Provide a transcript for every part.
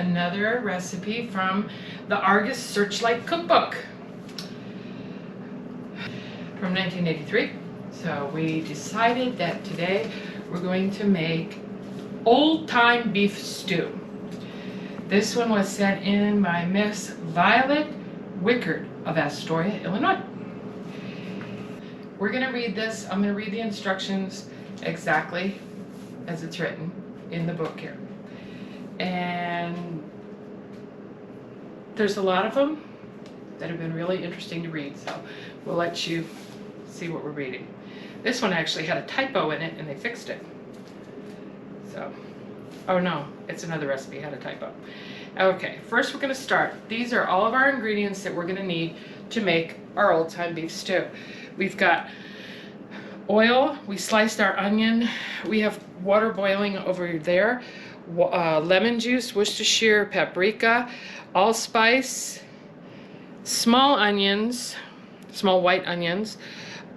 another recipe from the Argus Searchlight Cookbook from 1983. So we decided that today we're going to make old-time beef stew. This one was sent in by Miss Violet Wickert of Astoria, Illinois. We're going to read this. I'm going to read the instructions exactly as it's written in the book here. And there's a lot of them that have been really interesting to read, so we'll let you see what we're reading. This one actually had a typo in it and they fixed it. So, oh no, it's another recipe, had a typo. Okay, first we're going to start. These are all of our ingredients that we're going to need to make our old-time beef stew. We've got oil, we sliced our onion, we have water boiling over there, lemon juice, Worcestershire, paprika, allspice, small onions, small white onions,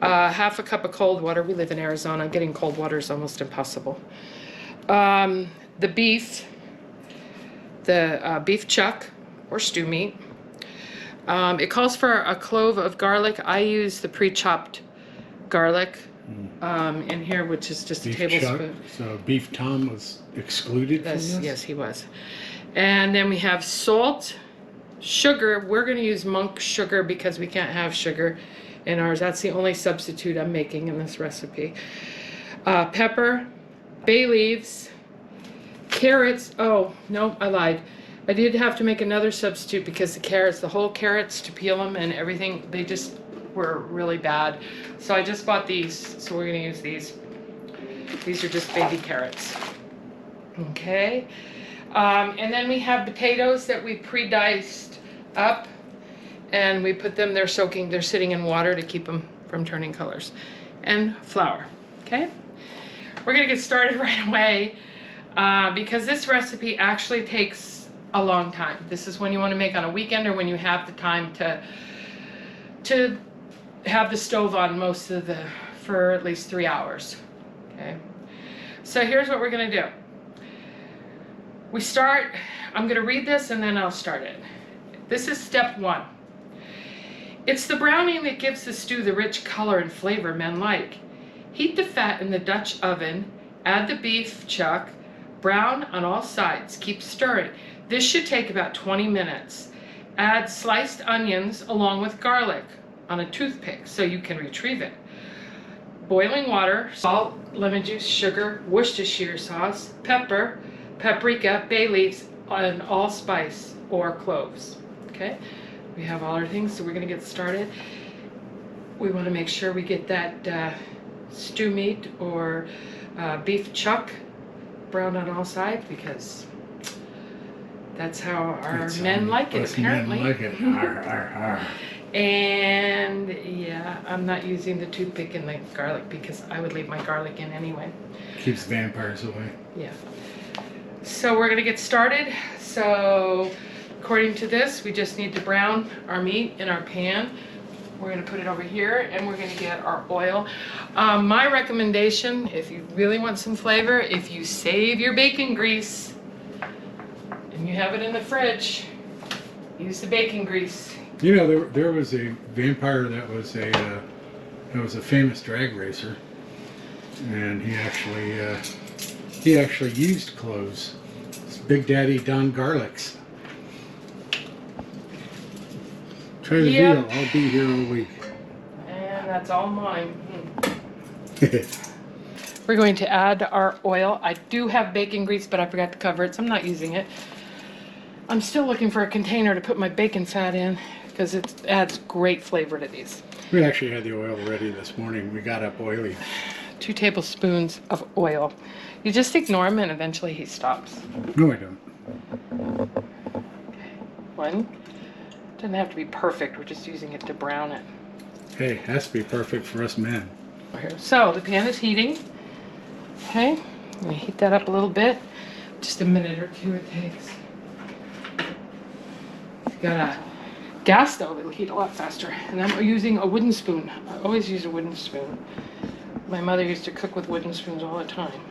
half a cup of cold water. We live in Arizona, getting cold water is almost impossible. The beef, the beef chuck or stew meat. It calls for a clove of garlic. I use the pre-chopped garlic in here, which is just beef a tablespoon. Chuck. So beef Tom was excluded from this? Yes, he was. And then we have salt, sugar. We're going to use monk sugar because we can't have sugar in ours. That's the only substitute I'm making in this recipe. Pepper, bay leaves, carrots. Oh, no, I lied. I did have to make another substitute because the carrots, the whole carrots, to peel them and everything, they just were really bad. So I just bought these, so we're gonna use these. These are just baby carrots. Okay. And then we have potatoes that we pre-diced up and we put them, they're sitting in water to keep them from turning colors. And flour, okay? We're gonna get started right away because this recipe actually takes a long time. This is when you want to make on a weekend or when you have the time to have the stove on for at least 3 hours. Okay. So here's what we're going to do. I'm going to read this and then I'll start it. This is step 1. It's the browning that gives the stew the rich color and flavor men like. Heat the fat in the Dutch oven, add the beef chuck, brown on all sides, keep stirring. This should take about 20 minutes. Add sliced onions along with garlic on a toothpick so you can retrieve it. Boiling water, salt, lemon juice, sugar, Worcestershire sauce, pepper, paprika, bay leaves, and allspice or cloves. Okay, we have all our things, so we're going to get started. We want to make sure we get that stew meat or beef chuck browned on all sides because that's how our men like it, apparently. Men like it. Arr, arr, arr. And yeah, I'm not using the toothpick in the garlic because I would leave my garlic in anyway. Keeps vampires away. Yeah. So we're gonna get started. So according to this, we just need to brown our meat in our pan. We're gonna put it over here and we're gonna get our oil. My recommendation, if you really want some flavor, if you save your bacon grease, and you have it in the fridge, use the bacon grease. You know, there was a vampire that was a famous drag racer, and he actually used cloves. It's Big Daddy Don Garlics. Try the deal. I'll be here all week. And that's all mine. We're going to add our oil. I do have bacon grease, but I forgot to cover it, so I'm not using it. I'm still looking for a container to put my bacon fat in because it adds great flavor to these. We actually had the oil ready this morning. We got up oily. 2 tablespoons of oil. You just ignore him and eventually he stops. No, I don't. Okay. 1. Doesn't have to be perfect. We're just using it to brown it. Hey, it has to be perfect for us men. So the pan is heating. Okay. I'm going to heat that up a little bit. Just a minute or 2 it takes. Got a gas stove, it'll heat a lot faster. And I'm using a wooden spoon. I always use a wooden spoon. My mother used to cook with wooden spoons all the time.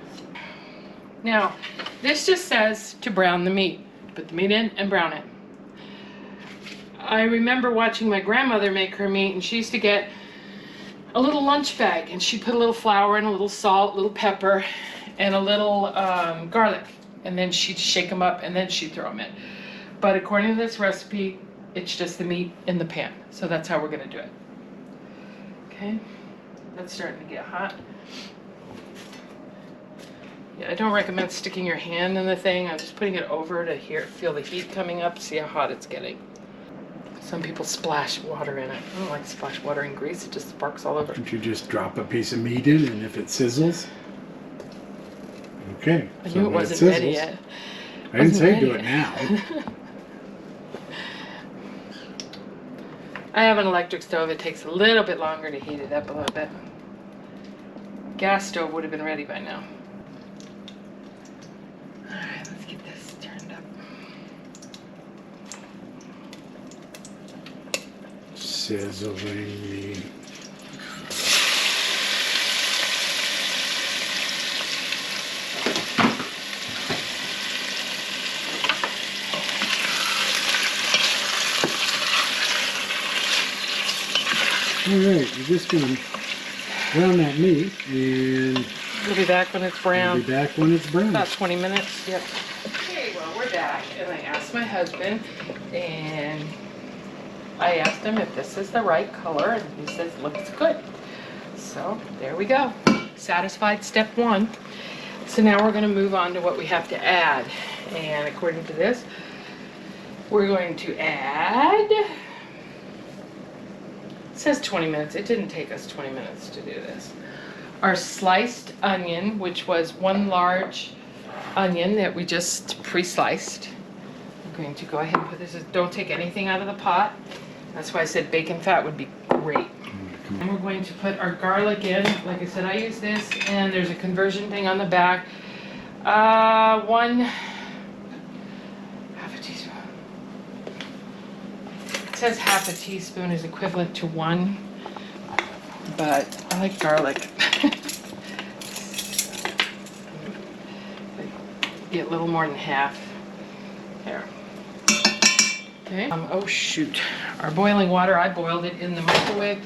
Now, this just says to brown the meat. Put the meat in and brown it. I remember watching my grandmother make her meat, and she used to get a little lunch bag, and she'd put a little flour and a little salt, a little pepper, and a little garlic, and then she'd shake them up, and then she'd throw them in. But according to this recipe, it's just the meat in the pan, so that's how we're gonna do it. Okay, that's starting to get hot. Yeah, I don't recommend sticking your hand in the thing. I'm just putting it over to feel the heat coming up, see how hot it's getting. Some people splash water in it. I don't like to splash water in grease. It just sparks all over. Don't you just drop a piece of meat in, and if it sizzles? Okay. I so knew it when wasn't sizzles, ready yet. I didn't say Wasn't do ready it now. I have an electric stove. It takes a little bit longer to heat it up a little bit. Gas stove would have been ready by now. All right, let's get this turned up. Sizzling meat. Alright, you're just going to brown that meat, and We'll be back when it's we'll brown. be back when it's brown. About 20 minutes. Yep. Okay, well, we're back, and I asked my husband, and I asked him if this is the right color, and he says looks good. So there we go. Satisfied step one. So now we're going to move on to what we have to add. And according to this, we're going to add, it says 20 minutes. It didn't take us 20 minutes to do this. Our sliced onion, which was one large onion that we just pre-sliced. I'm going to go ahead and put this, don't take anything out of the pot. That's why I said bacon fat would be great. And we're going to put our garlic in. Like I said, I use this, and there's a conversion thing on the back. Half a teaspoon. It says half a teaspoon is equivalent to 1, but I like garlic. Get a little more than half. There. Okay. Oh shoot. Our boiling water, I boiled it in the microwave.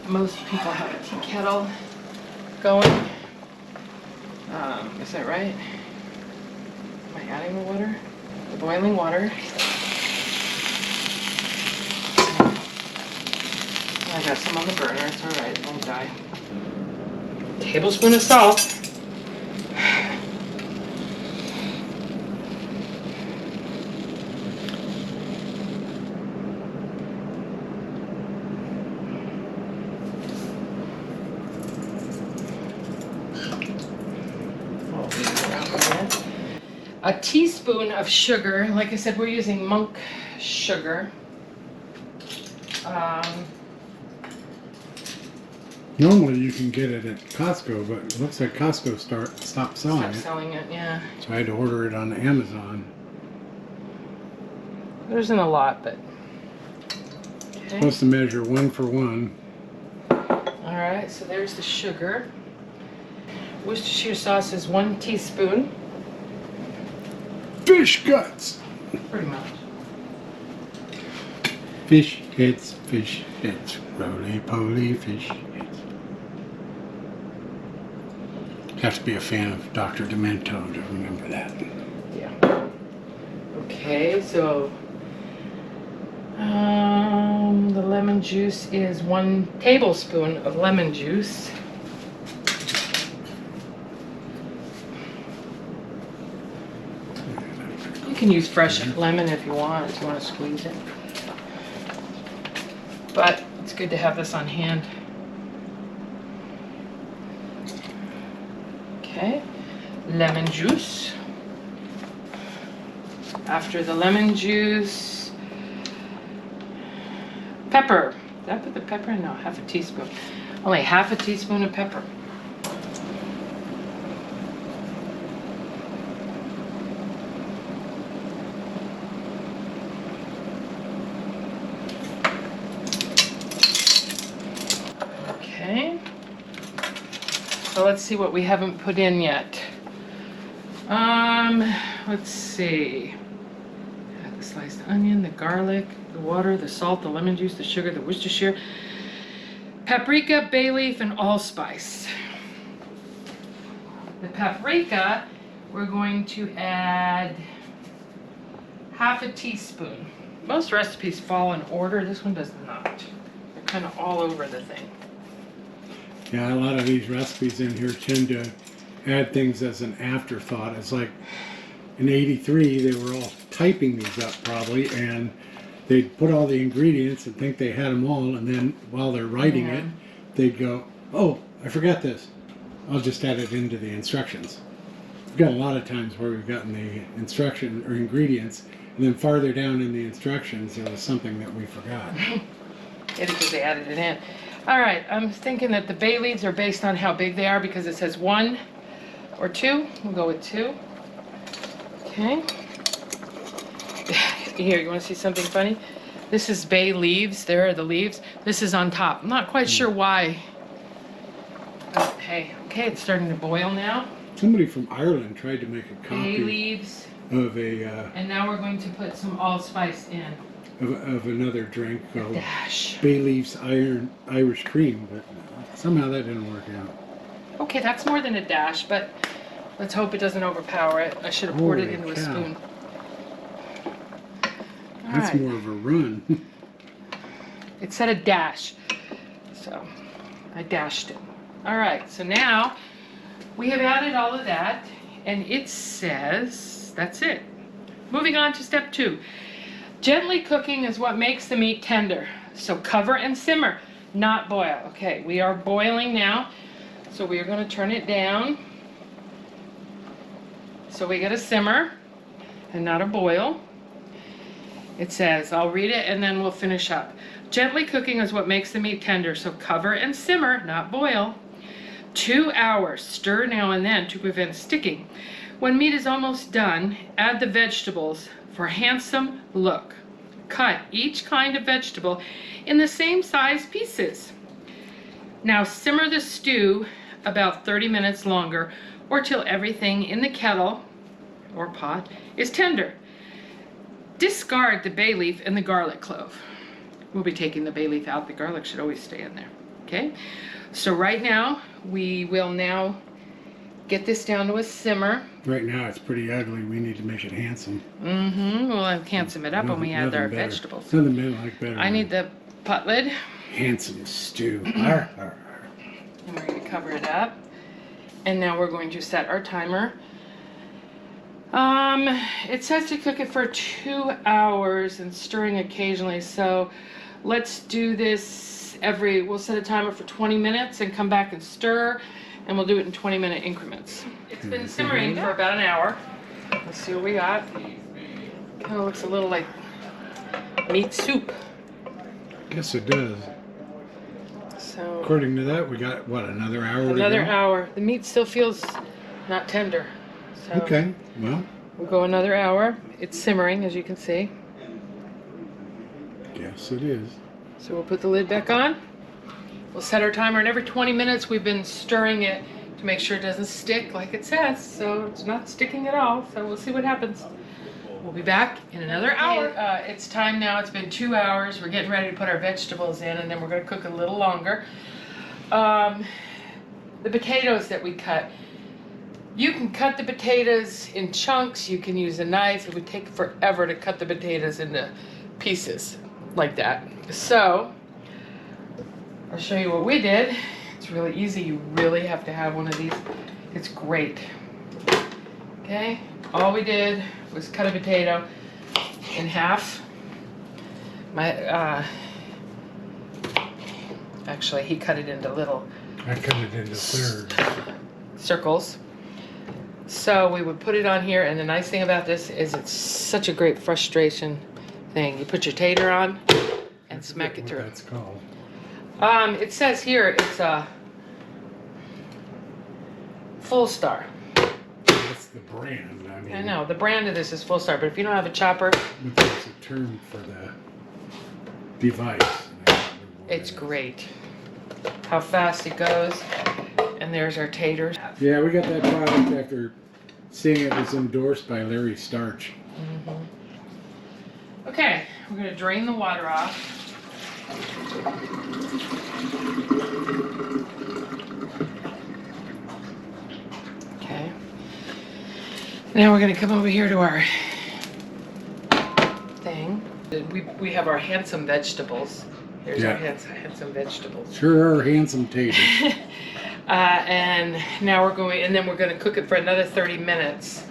Most people have a tea kettle going. Is that right? Am I adding the water? The boiling water. I got some on the burner, it's alright, it won't die. Tablespoon of salt. A teaspoon of sugar. Like I said, we're using monk sugar. Normally you can get it at Costco, but it looks like Costco stopped selling Stop it. selling it, yeah. So I had to order it on Amazon. There isn't a lot, but. Okay. Supposed to measure 1 for 1. All right, so there's the sugar. Worcestershire sauce is 1 teaspoon. Fish guts! Pretty much. Fish heads, roly-poly fish heads. Have to be a fan of Dr. Demento to remember that. Yeah. Okay, so the lemon juice is 1 tablespoon of lemon juice. You can use fresh lemon if you want to squeeze it. But it's good to have this on hand. Okay, lemon juice. After the lemon juice, pepper. Did I put the pepper in? No, half a teaspoon. Only half a teaspoon of pepper. Okay. So let's see what we haven't put in yet. Let's see. sliced onion, the garlic, the water, the salt, the lemon juice, the sugar, the Worcestershire, paprika, bay leaf, and allspice. The paprika, we're going to add half a teaspoon. Most recipes fall in order. This one does not. They're kind of all over the thing. Yeah, a lot of these recipes in here tend to add things as an afterthought. It's like in '83, they were all typing these up probably, and they'd put all the ingredients and think they had them all, and then while they're writing it, they'd go, oh, I forgot this. I'll just add it into the instructions. We've got a lot of times where we've gotten the instruction or ingredients, and then farther down in the instructions, there was something that we forgot. It is because they added it in. All right, I'm thinking that the bay leaves are based on how big they are because it says 1 or 2. We'll go with 2. Okay. Here, you want to see something funny? This is bay leaves. There are the leaves. This is on top. I'm not quite sure why. But hey, okay, it's starting to boil now. Somebody from Ireland tried to make a Bay copy leaves. of a And now we're going to put some allspice in. of another drink called Dash. Bay Leaf's Irish Cream, but somehow that didn't work out. Okay, that's more than a dash, but let's hope it doesn't overpower it. I should have poured it Holy into a cow. spoon. That's Alright. more of a run. It said a dash, so I dashed it. All right, so now we have added all of that, and it says, that's it. Moving on to step 2. Gently cooking is what makes the meat tender. So cover and simmer, not boil. Okay, we are boiling now, so we are going to turn it down. So we get a simmer and not a boil. It says, I'll read it and then we'll finish up. Gently cooking is what makes the meat tender, so cover and simmer, not boil. 2 hours, stir now and then to prevent sticking. When meat is almost done, add the vegetables for a handsome look. Cut each kind of vegetable in the same size pieces. Now simmer the stew about 30 minutes longer or till everything in the kettle or pot is tender. Discard the bay leaf and the garlic clove. We'll be taking the bay leaf out. The garlic should always stay in there. Okay? So right now, we will now get this down to a simmer. Right now it's pretty ugly. We need to make it handsome. We'll handsome it up when we add our better. vegetables. Nothing better like better. I need the pot lid. handsome stew. Arr, arr, arr. And we're going to cover it up. And now we're going to set our timer. It says to cook it for 2 hours and stirring occasionally. So let's do this we'll set a timer for 20 minutes and come back and stir. And we'll do it in 20-minute increments. It's been simmering for about an hour. Let's see what we got. Kind of looks a little like meat soup. Guess it does. So According to that, we got, what, another hour to go? another hour. The meat still feels not tender. So Okay, well, we'll go another hour. It's simmering, as you can see. yes it is. So we'll put the lid back on. We'll set our timer, and every 20 minutes we've been stirring it to make sure it doesn't stick like it says. So it's not sticking at all. So we'll see what happens. We'll be back in another hour. It's time now. It's been 2 hours. We're getting ready to put our vegetables in, and then we're going to cook a little longer. The potatoes that we cut. You can cut the potatoes in chunks. You can use a knife. It would take forever to cut the potatoes into pieces like that. So I'll show you what we did. It's really easy. You really have to have one of these. It's great. Okay, all we did was cut a potato in half. Actually, he cut it into little I cut it into thirds. circles. So we would put it on here, and the nice thing about this is it's such a great frustration thing. You put your tater on and smack it What through. that's called. It says here it's a Full Star. That's the brand. I mean, I know, the brand of this is Full Star, but if you don't have a chopper, It's a term for the device. I don't remember what it's it is. great. How fast it goes. And there's our taters. Yeah, we got that product after seeing it was endorsed by Larry Starch. we're going to drain the water off. Okay. Now we're going to come over here to our thing. We have our handsome vegetables. Here's our handsome vegetables. Sure are handsome taters. And now we're going, and then we're going to cook it for another 30 minutes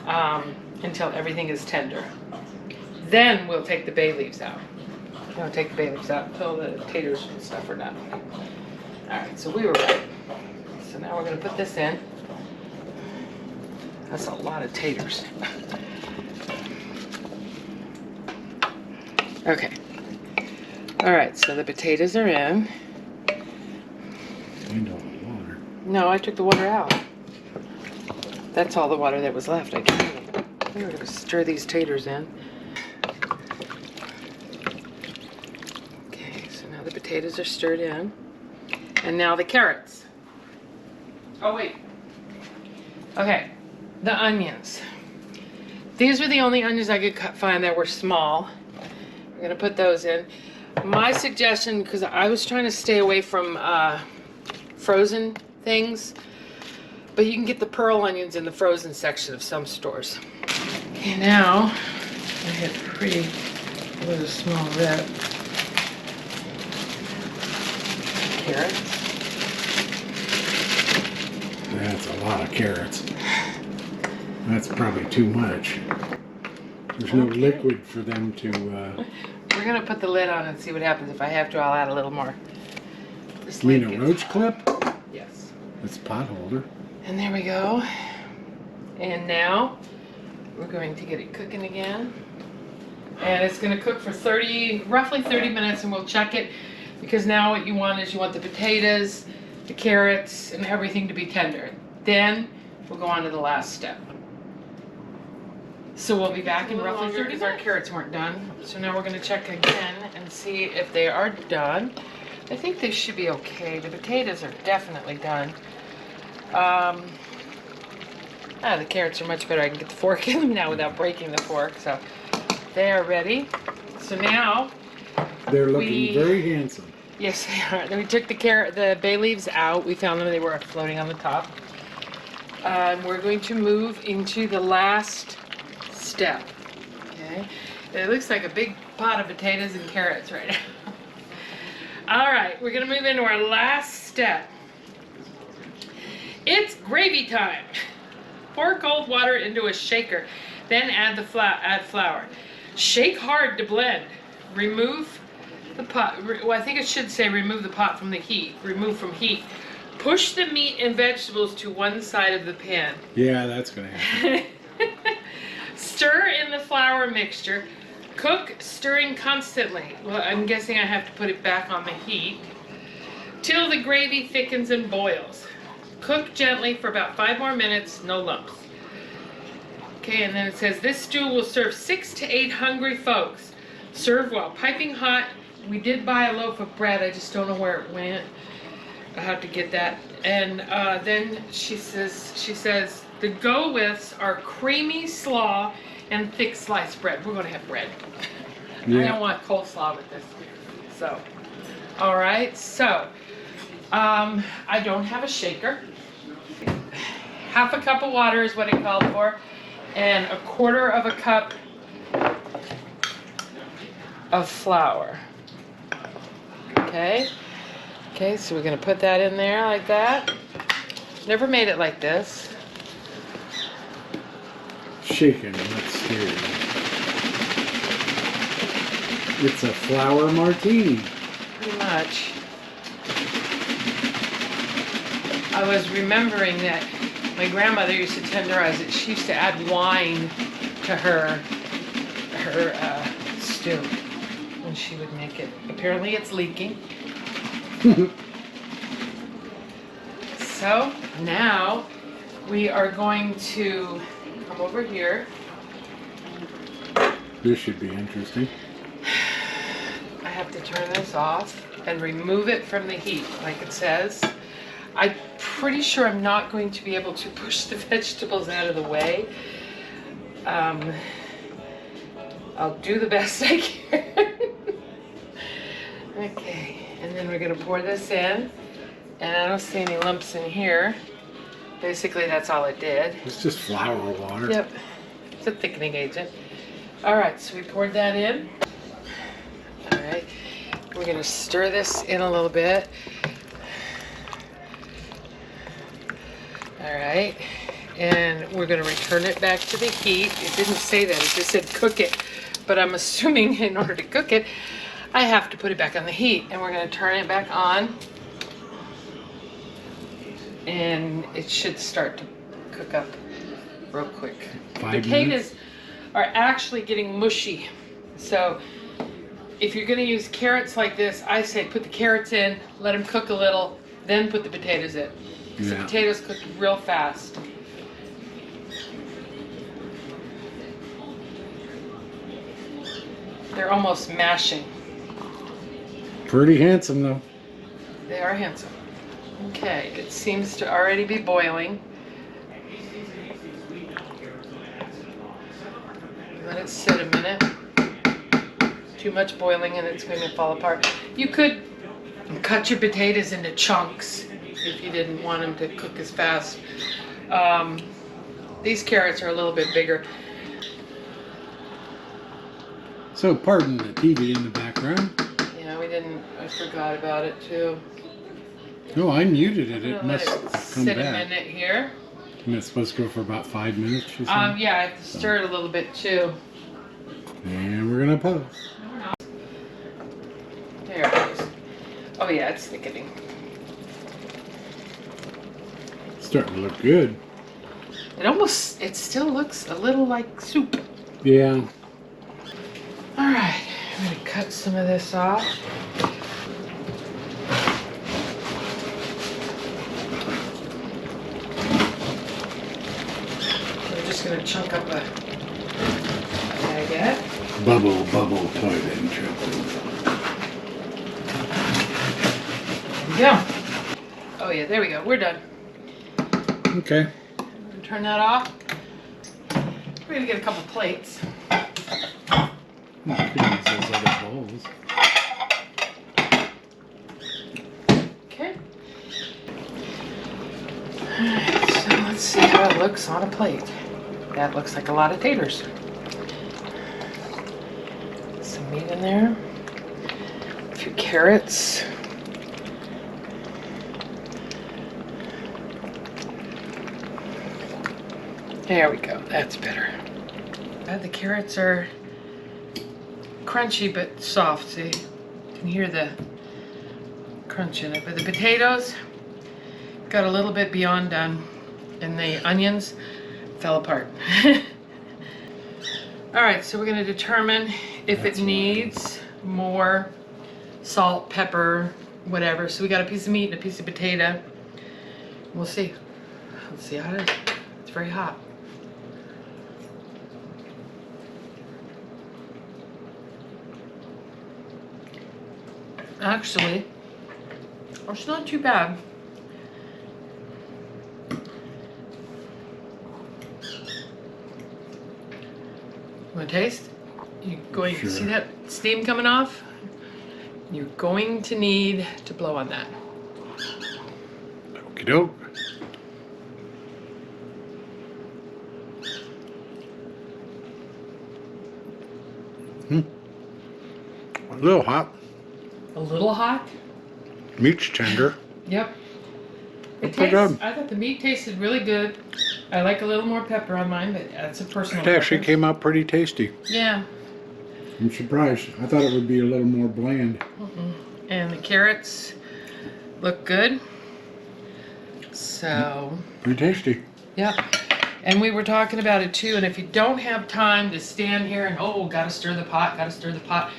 until everything is tender. Then we'll take the bay leaves out. We'll take the bay leaves out until the taters and stuff are done. All right, so we were right. So now we're going to put this in. That's a lot of taters. Okay. All right, so the potatoes are in. And all the water. No, I took the water out. That's all the water that was left. I can't. We're going to stir these taters in. Okay, so now the potatoes are stirred in. And now the carrots. Oh, wait. Okay, the onions. These were the only onions I could find that were small. We're going to put those in. My suggestion, because I was trying to stay away from frozen things, but you can get the pearl onions in the frozen section of some stores. Okay, now I had pretty little small red carrots. That's a lot of carrots. That's probably too much. There's no liquid for them to... We're going to put the lid on and see what happens. If I have to, I'll add a little more. This You mean lid a gets- roach clip? Yes. It's a pot holder. And there we go. And now we're going to get it cooking again. And it's going to cook for roughly 30 minutes, and we'll check it, because now what you want is you want the potatoes, the carrots, and everything to be tender. Then we'll go on to the last step. So we'll be back in roughly 30 minutes. Our carrots weren't done. So now we're going to check again and see if they are done. I think they should be okay. The potatoes are definitely done. The carrots are much better. I can get the fork in them now without breaking the fork. So they are ready. So now They're looking very handsome. yes, they are. Then we took the bay leaves out. We found them. They were floating on the top. We're going to move into the last step. Okay. It looks like a big pot of potatoes and carrots right now. All right, we're gonna move into our last step. It's gravy time. Pour cold water into a shaker, then add flour. Shake hard to blend. Remove the pot. Well, I think it should say remove the pot from the heat. Remove from heat. Push the meat and vegetables to one side of the pan. Yeah, that's going to happen. Stir in the flour mixture. Cook, stirring constantly. Well, I'm guessing I have to put it back on the heat. Till the gravy thickens and boils. Cook gently for about 5 more minutes, no lumps. Okay, and then it says, this stew will serve 6 to 8 hungry folks. Serve while piping hot. We did buy a loaf of bread, I just don't know where it went. I have to get that. And then she says, the go-withs are creamy slaw and thick sliced bread. We're going to have bread. Yeah. I don't want coleslaw with this. So, all right. So, I don't have a shaker. Half a cup of water is what it called for, and 1/4 cup of flour. Okay. Okay, so we're going to put that in there like that. Never made it like this. Shaken, not stirred. It's a flour martini. Pretty much. I was remembering that my grandmother used to tenderize it. She used to add wine to her stew when she would make it. Apparently it's leaking. So now we are going to come over here. This should be interesting. I have to turn this off and remove it from the heat, like it says. I'm pretty sure I'm not going to be able to push the vegetables out of the way. I'll do the best I can. Okay, and then we're gonna pour this in, and I don't see any lumps in here. Basically, that's all it did. It's just flour water. Yep, it's a thickening agent. All right, so we poured that in. All right, we're gonna stir this in a little bit. All right, and we're gonna return it back to the heat. It didn't say that, it just said cook it. But I'm assuming in order to cook it, I have to put it back on the heat. And we're gonna turn it back on. And it should start to cook up real quick. 5 Potatoes minutes? are actually getting mushy. So if you're gonna use carrots like this, I say put the carrots in, let them cook a little, then put the potatoes in. Because the potatoes cook real fast. They're almost mashing. Pretty handsome though. They are handsome. Okay, it seems to already be boiling. Let it sit a minute. Too much boiling and it's going to fall apart. You could cut your potatoes into chunks if you didn't want them to cook as fast. These carrots are a little bit bigger. So pardon the TV in the background. Yeah, I forgot about it too. No, I muted it. It I'm gonna must let it come sit back. a minute here. And it's supposed to go for about 5 minutes or something. Yeah, I have to stir it a little bit too. And we're gonna pause. There it is. Oh yeah, it's thickening. It's starting to look good. It still looks a little like soup. Yeah. All right, I'm gonna cut some of this off. We're just gonna chunk up a baguette. Bubble toilet intro. There we go. Oh yeah, there we go. We're done. Okay. Turn that off. We're gonna get a couple plates. You could use those other bowls. Okay. Alright, so let's see how it looks on a plate. That looks like a lot of taters. Some meat in there. A few carrots. There we go, that's better. The carrots are crunchy but soft, see? You can hear the crunch in it. But the potatoes got a little bit beyond done, and the onions fell apart. Alright, so we're going to determine if it needs more salt, pepper, whatever. So we got a piece of meat and a piece of potato. We'll see. Let's see how it is. It's very hot. Actually, it's not too bad. You want to taste? You going to see that steam coming off? You're going to need to blow on that. Okie doke. A little hot. A little hot? Meat's tender. Yep. It Pretty good. I thought the meat tasted really good. I like a little more pepper on mine, but that's a personal It actually preference. came out pretty tasty. Yeah. I'm surprised. I thought it would be a little more bland. And the carrots look good. So, Pretty tasty. yep. And we were talking about it too, and if you don't have time to stand here and, oh, gotta stir the pot,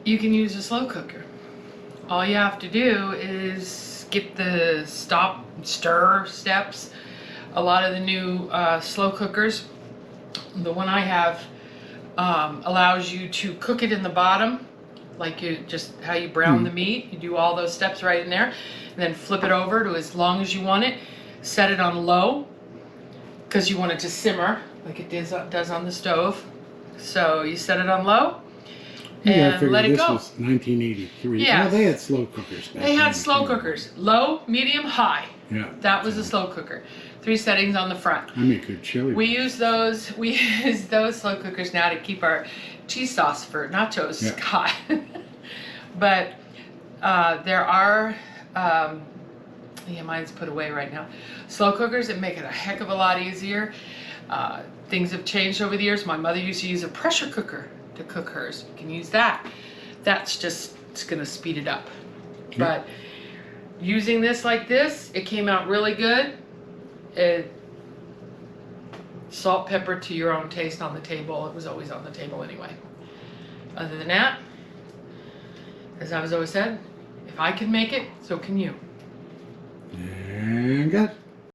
you can use a slow cooker. All you have to do is skip the stop, stir steps. A lot of the new slow cookers, the one I have, allows you to cook it in the bottom, like you just how you brown the meat. You do all those steps right in there, and then flip it over to as long as you want it. Set it on low, because you want it to simmer like it does on the stove. So you set it on low You gotta and figure let it this go. was 1983. Yeah. Oh, they had slow cookers back They then, had slow too. cookers, low, medium, high. Yeah. That was a slow cooker. 3 settings on the front. I make good chili. We use those slow cookers now to keep our cheese sauce for nachos Yeah. hot. But there are, yeah, mine's put away right now. Slow cookers that make it a heck of a lot easier. Things have changed over the years. My mother used to use a pressure cooker to cook hers. You can use that. That's just, it's gonna speed it up. Yeah. But using this like this, it came out really good. Salt, pepper to your own taste on the table. It was always on the table anyway. Other than that, as I've always said, if I can make it, so can you. And got